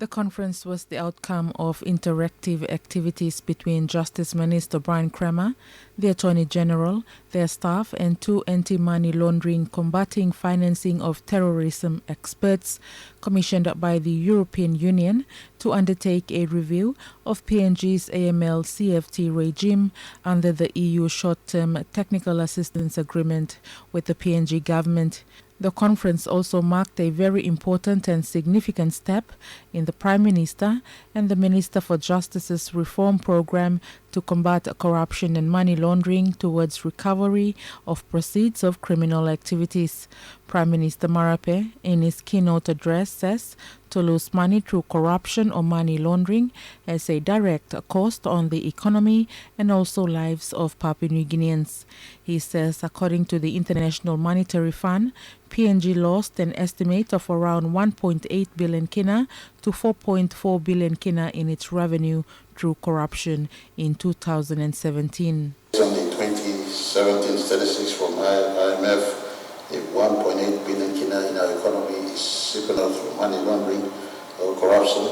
The conference was the outcome of interactive activities between Justice Minister Brian Kramer, the Attorney General, their staff, and two anti-money laundering combating financing of terrorism experts commissioned by the European Union to undertake a review of PNG's AMLCFT regime under the EU short-term technical assistance agreement with the PNG government. The conference also marked a very important and significant step in the Prime Minister and the Minister for Justice's reform program to combat corruption and money laundering towards recovery of proceeds of criminal activities. Prime Minister Marape, in his keynote address, says to lose money through corruption or money laundering has a direct cost on the economy and also lives of Papua New Guineans. He says, according to the International Monetary Fund, PNG lost an estimate of around 1.8 billion kina to 4.4 billion kina in its revenue through corruption in 2017. Only 2017 statistics from IMF, if 1.8 billion kina in our economy is siphoned out through money laundering or corruption,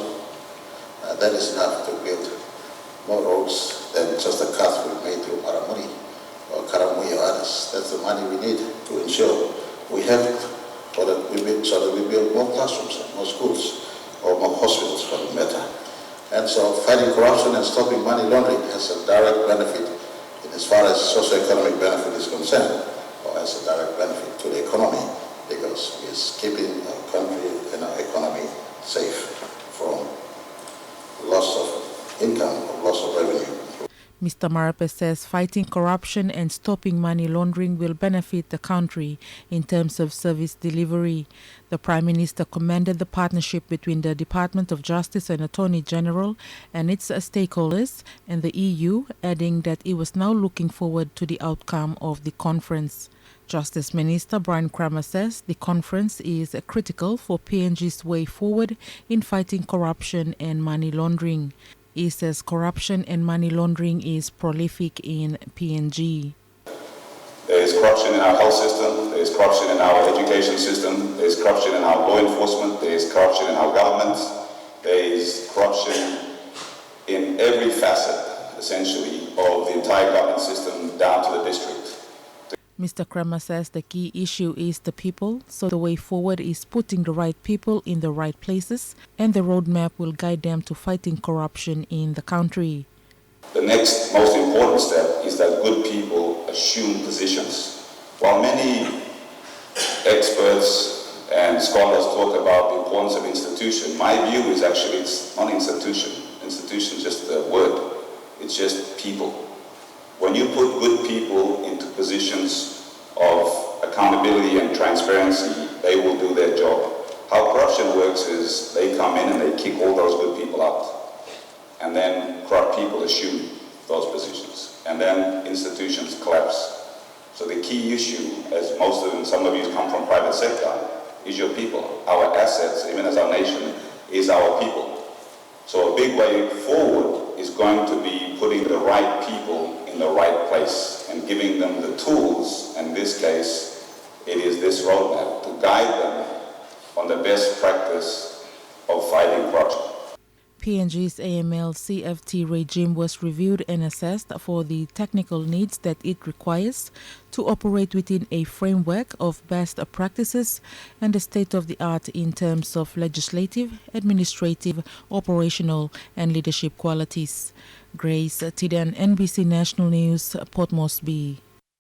that is enough to build more roads than just the cuts we made through Maramuri or Karamui or others. That's the money we need to ensure we have so that we build more classrooms, more schools, or more hospitals for the matter. And so fighting corruption and stopping money laundering has a direct benefit in as far as socio-economic benefit is concerned, or has a direct benefit to the economy, because it's keeping our country and our economy safe from loss of income or loss of revenue. Mr. Marape says fighting corruption and stopping money laundering will benefit the country in terms of service delivery. The Prime Minister commended the partnership between the Department of Justice and Attorney General and its stakeholders and the EU, adding that he was now looking forward to the outcome of the conference. Justice Minister Brian Kramer says the conference is critical for PNG's way forward in fighting corruption and money laundering. He says corruption and money laundering is prolific in PNG. There is corruption in our health system, there is corruption in our education system, there is corruption in our law enforcement, there is corruption in our governments, there is corruption in every facet, essentially, of the entire government system down to the district. Mr. Kramer says the key issue is the people, so the way forward is putting the right people in the right places, and the roadmap will guide them to fighting corruption in the country. The next most important step is that good people assume positions. While many experts and scholars talk about the importance of institution, my view is actually it's not institution. Institution is just a word. It's just people. When you put good people into positions of accountability and transparency, they will do their job. How corruption works is they come in and they kick all those good people out. And then corrupt people assume those positions. And then institutions collapse. So the key issue, as most of them, some of you come from private sector, is your people. Our assets, even as our nation, is our people. So a big way forward is going to be putting the right people in the right place and giving them the tools. In this case, it is this roadmap to guide them on the best practice of fighting corruption. PNG's AMLCFT regime was reviewed and assessed for the technical needs that it requires to operate within a framework of best practices and the state-of-the-art in terms of legislative, administrative, operational, and leadership qualities. Grace Tiden, NBC National News, Port Moresby.